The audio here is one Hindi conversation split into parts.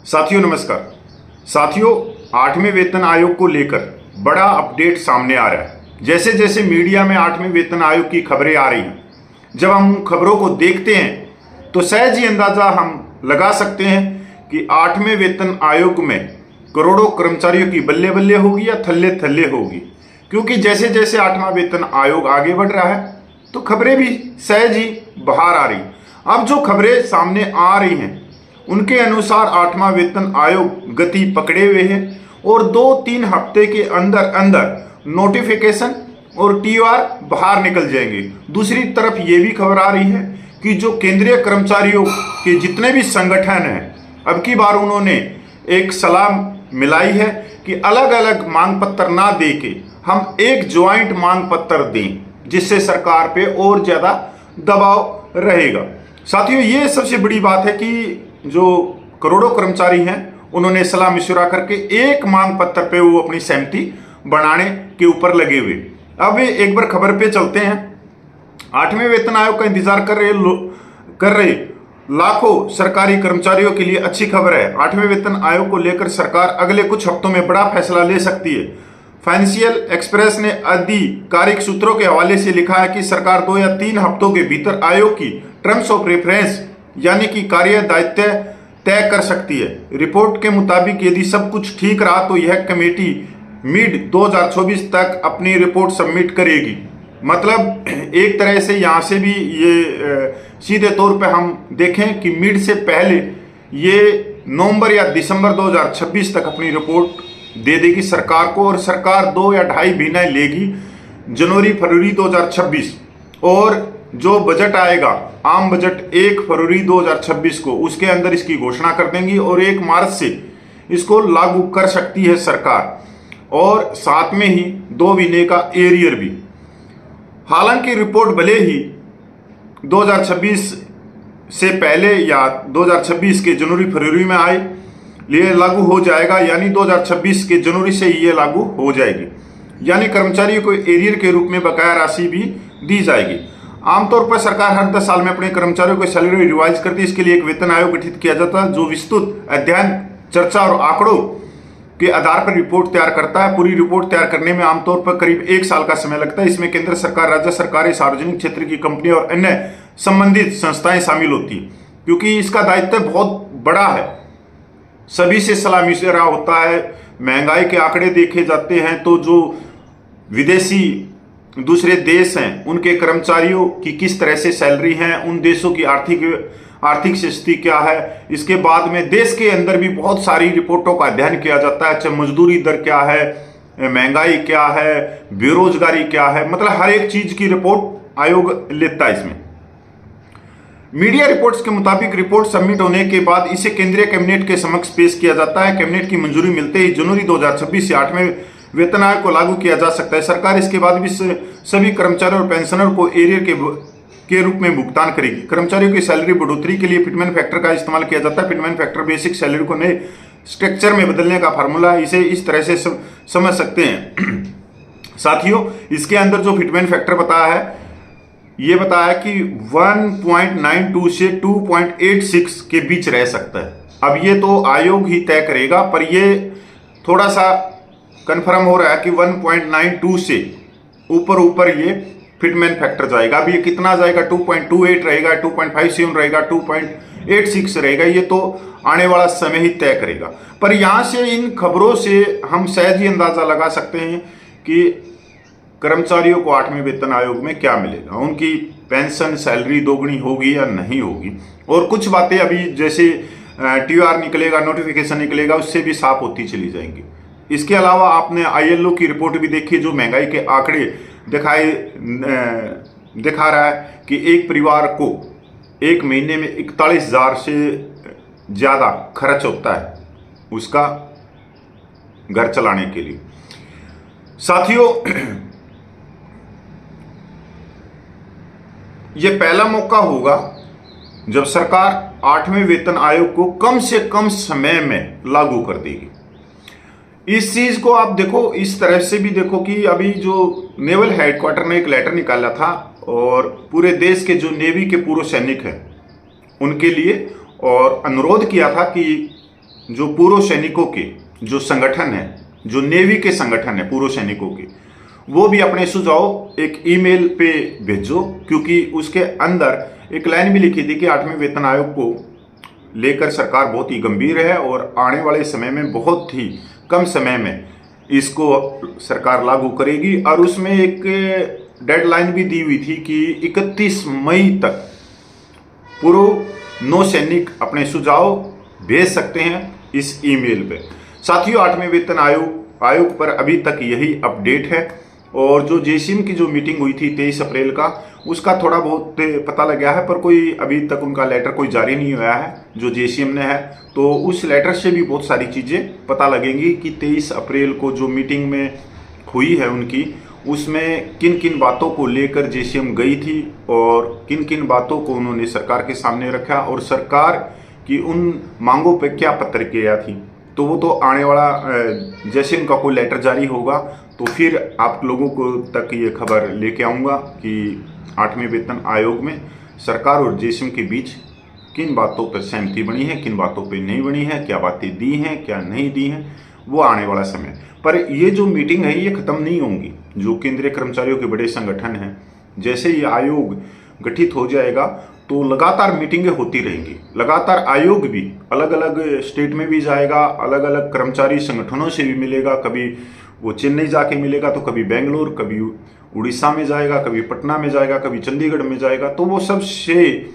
साथियों नमस्कार। साथियों, 8वें वेतन आयोग को लेकर बड़ा अपडेट सामने आ रहा है। जैसे जैसे मीडिया में 8वें वेतन आयोग की खबरें आ रही हैं, जब हम खबरों को देखते हैं तो सहज ही अंदाजा हम लगा सकते हैं कि 8वें वेतन आयोग में करोड़ों कर्मचारियों की बल्ले बल्ले होगी या थल्ले थल्ले होगी। क्योंकि जैसे जैसे 8वां वेतन आयोग आगे बढ़ रहा है तो खबरें भी सहज ही बाहर आ रही। अब जो खबरें सामने आ रही हैं उनके अनुसार 8वां वेतन आयोग गति पकड़े हुए है और 2-3 हफ्ते के अंदर अंदर नोटिफिकेशन और टीआर बाहर निकल जाएंगे। दूसरी तरफ ये भी खबर आ रही है कि जो केंद्रीय कर्मचारियों के जितने भी संगठन हैं, अब की बार उन्होंने एक सलाह मिलाई है कि अलग अलग मांग पत्र ना दे के हम एक ज्वाइंट मांग पत्र दें, जिससे सरकार पे और ज्यादा दबाव रहेगा। साथियों, ये सबसे बड़ी बात है कि जो करोड़ों कर्मचारी हैं उन्होंने सलाह मशवरा करके एक मांग पत्र पे वो अपनी सहमति बनाने के ऊपर लगे हुए। अब एक बार खबर पे चलते हैं। 8वें वेतन आयोग का इंतजार कर रहे लाखों सरकारी कर्मचारियों के लिए अच्छी खबर है। 8वें वेतन आयोग को लेकर सरकार अगले कुछ हफ्तों में बड़ा फैसला ले सकती है। फाइनेंशियल एक्सप्रेस ने आधिकारिक सूत्रों के हवाले से लिखा है कि सरकार 2 या 3 हफ्तों के भीतर आयोग की टर्म्स ऑफ रेफरेंस यानी कि कार्य दायित्व तय कर सकती है। रिपोर्ट के मुताबिक यदि सब कुछ ठीक रहा तो यह कमेटी मिड 2024 तक अपनी रिपोर्ट सबमिट करेगी। मतलब एक तरह से यहाँ से भी ये सीधे तौर पे हम देखें कि मिड से पहले ये नवंबर या दिसंबर 2026 तक अपनी रिपोर्ट दे देगी सरकार को, और सरकार 2 या 2.5 महीने लेगी जनवरी फरवरी 2026, और जो बजट आएगा आम बजट 1 फरवरी 2026 को, उसके अंदर इसकी घोषणा कर देंगी और 1 मार्च से इसको लागू कर सकती है सरकार, और साथ में ही 2 महीने का एरियर भी। हालांकि रिपोर्ट भले ही 2026 से पहले या 2026 के जनवरी फरवरी में आए, ये लागू हो जाएगा, यानी 2026 के जनवरी से ये लागू हो जाएगी, यानी कर्मचारियों को एरियर के रूप में बकाया राशि भी दी जाएगी। आमतौर पर सरकार हर 10 साल में अपने कर्मचारियों को सैलरी रिवाइज करती है। इसके लिए एक वेतन आयोग गठित किया जाता है जो विस्तृत अध्ययन, चर्चा और आंकड़ों के आधार पर रिपोर्ट तैयार करता है। पूरी रिपोर्ट तैयार करने में आमतौर पर करीब 1 साल का समय लगता है। इसमें केंद्र सरकार, राज्य सरकारें, सार्वजनिक क्षेत्र की कंपनियां और अन्य संबंधित संस्थाएं शामिल होती है, क्योंकि इसका दायित्व बहुत बड़ा है। सभी से सलाह मशवरा होता है, महंगाई के आंकड़े देखे जाते हैं, तो जो विदेशी दूसरे देश हैं उनके कर्मचारियों की किस तरह से सैलरी है, उन देशों की आर्थिक स्थिति क्या है। इसके बाद में देश के अंदर भी बहुत सारी रिपोर्टों का अध्ययन किया जाता है, चाहे मजदूरी दर क्या है, महंगाई क्या है, बेरोजगारी क्या है, मतलब हर एक चीज की रिपोर्ट आयोग लेता है। इसमें मीडिया रिपोर्ट्स के मुताबिक रिपोर्ट सबमिट होने के बाद इसे केंद्रीय कैबिनेट के समक्ष पेश किया जाता है। कैबिनेट की मंजूरी मिलते ही जनवरी 2026 से 8वें वेतन आयोग को लागू किया जा सकता है। सरकार इसके बाद भी सभी कर्मचारियों और पेंशनर को एरियर के रूप में भुगतान करेगी। कर्मचारियों की सैलरी बढ़ोतरी के लिए फिटमेंट फैक्टर का इस्तेमाल किया जाता है। फिटमेंट फैक्टर बेसिक सैलरी को नए स्ट्रक्चर में बदलने का फार्मूला है। इसे इस तरह से समझ सकते हैं। साथियों, इसके अंदर जो फिटमेंट फैक्टर बताया है, ये बताया कि 1.92 से 2.86 के बीच रह सकता है। अब ये तो आयोग ही तय करेगा, पर ये थोड़ा सा कंफर्म हो रहा है कि 1.92 से ऊपर ये फिटमेंट फैक्टर जाएगा। अब ये कितना जाएगा, 2.28 रहेगा, 2.57 रहेगा, 2.86 रहेगा, ये तो आने वाला समय ही तय करेगा। पर यहां से इन खबरों से हम सहज ही अंदाजा लगा सकते हैं कि कर्मचारियों को 8वें वेतन आयोग में क्या मिलेगा, उनकी पेंशन सैलरी दोगुनी होगी या नहीं होगी। और कुछ बातें अभी जैसे टीआर निकलेगा, नोटिफिकेशन निकलेगा, उससे भी साफ होती चली जाएंगी। इसके अलावा आपने आईएलओ की रिपोर्ट भी देखी, जो महंगाई के आंकड़े दिखा रहा है कि एक परिवार को 1 महीने में 41,000 से ज्यादा खर्च होता है उसका घर चलाने के लिए। साथियों, यह पहला मौका होगा जब सरकार 8वें वेतन आयोग को कम से कम समय में लागू कर देगी। इस चीज को आप देखो, इस तरह से भी देखो कि अभी जो नेवल हेडक्वार्टर ने एक लेटर निकाला था और पूरे देश के जो नेवी के पूर्व सैनिक हैं उनके लिए, और अनुरोध किया था कि जो पूर्व सैनिकों के जो संगठन है, जो नेवी के संगठन है पूर्व सैनिकों के, वो भी अपने सुझाव एक ईमेल पे भेजो, क्योंकि उसके अंदर एक लाइन भी लिखी थी कि 8वें वेतन आयोग को लेकर सरकार बहुत ही गंभीर है और आने वाले समय में बहुत ही कम समय में इसको सरकार लागू करेगी। और उसमें एक डेडलाइन भी दी हुई थी कि 31 मई तक पूर्व नौसैनिक अपने सुझाव भेज सकते हैं इस ईमेल पे। साथियों, 8वें वेतन आयोग पर अभी तक यही अपडेट है। और जो जेसीएम की जो मीटिंग हुई थी 23 अप्रैल का, उसका थोड़ा बहुत पता लग गया है, पर कोई अभी तक उनका लेटर कोई जारी नहीं हुआ है जो जेसीएम ने है। तो उस लेटर से भी बहुत सारी चीज़ें पता लगेंगी कि 23 अप्रैल को जो मीटिंग में हुई है उनकी, उसमें किन किन बातों को लेकर जेसीएम गई थी और किन किन बातों को उन्होंने सरकार के सामने रखा और सरकार की उन मांगों पर क्या प्रतिक्रिया थी। तो वो तो आने वाला जैसे उनका कोई लेटर जारी होगा तो फिर आप लोगों को तक ये खबर लेके आऊँगा कि 8वें वेतन आयोग में सरकार और जेसीएम के बीच किन बातों पर सहमति बनी है, किन बातों पर नहीं बनी है, क्या बातें दी हैं, क्या नहीं दी हैं, वो आने वाला समय। पर ये जो मीटिंग है ये ख़त्म नहीं होंगी। जो केंद्रीय कर्मचारियों के बड़े संगठन हैं, जैसे ये आयोग गठित हो जाएगा तो लगातार मीटिंगें होती रहेंगी। लगातार आयोग भी अलग अलग स्टेट में भी जाएगा, अलग अलग कर्मचारी संगठनों से भी मिलेगा। कभी वो चेन्नई जाके मिलेगा तो कभी बेंगलोर, कभी उड़ीसा में जाएगा, कभी पटना में जाएगा, कभी चंडीगढ़ में जाएगा। तो वो सब से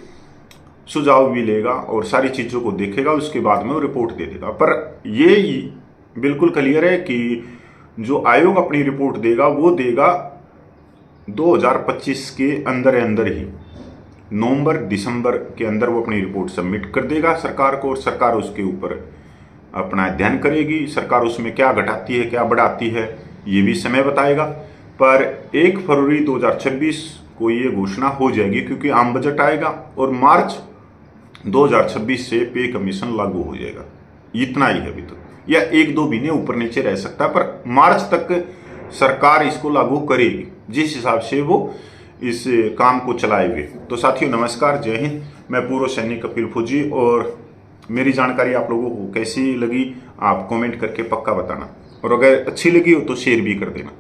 सुझाव भी लेगा और सारी चीज़ों को देखेगा, उसके बाद में वो रिपोर्ट दे देगा। पर ये बिल्कुल क्लियर है कि जो आयोग अपनी रिपोर्ट देगा वो देगा 2025 के अंदर ही, नवंबर दिसंबर के अंदर वो अपनी रिपोर्ट सबमिट कर देगा सरकार को, और सरकार उसके ऊपर अपना अध्ययन करेगी। सरकार उसमें क्या घटाती है, क्या बढ़ाती है, ये भी समय बताएगा। पर 1 फरवरी 2026 को ये घोषणा हो जाएगी, क्योंकि आम बजट आएगा और मार्च 2026 से पे कमीशन लागू हो जाएगा। इतना ही है अभी तक, या 1-2 महीने ऊपर नीचे रह सकता है, पर मार्च तक सरकार इसको लागू करेगी जिस हिसाब से वो इस काम को चलाए हुए। तो साथियों नमस्कार, जय हिंद। मैं पूर्व सैनिक कपिल फौजी, और मेरी जानकारी आप लोगों को कैसी लगी आप कमेंट करके पक्का बताना, और अगर अच्छी लगी हो तो शेयर भी कर देना।